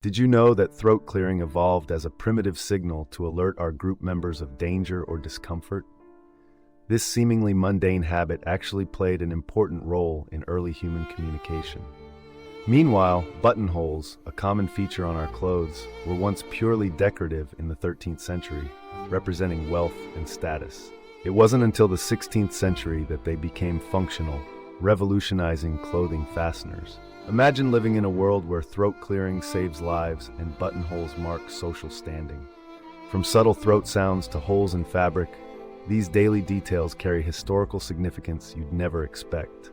Did you know that throat clearing evolved as a primitive signal to alert our group members of danger or discomfort? This seemingly mundane habit actually played an important role in early human communication. Meanwhile, buttonholes, a common feature on our clothes, were once purely decorative in the 13th century, representing wealth and status. It wasn't until the 16th century that they became functional, revolutionizing clothing fasteners. Imagine living in a world where throat clearing saves lives and buttonholes mark social standing. From subtle throat sounds to holes in fabric, these daily details carry historical significance you'd never expect.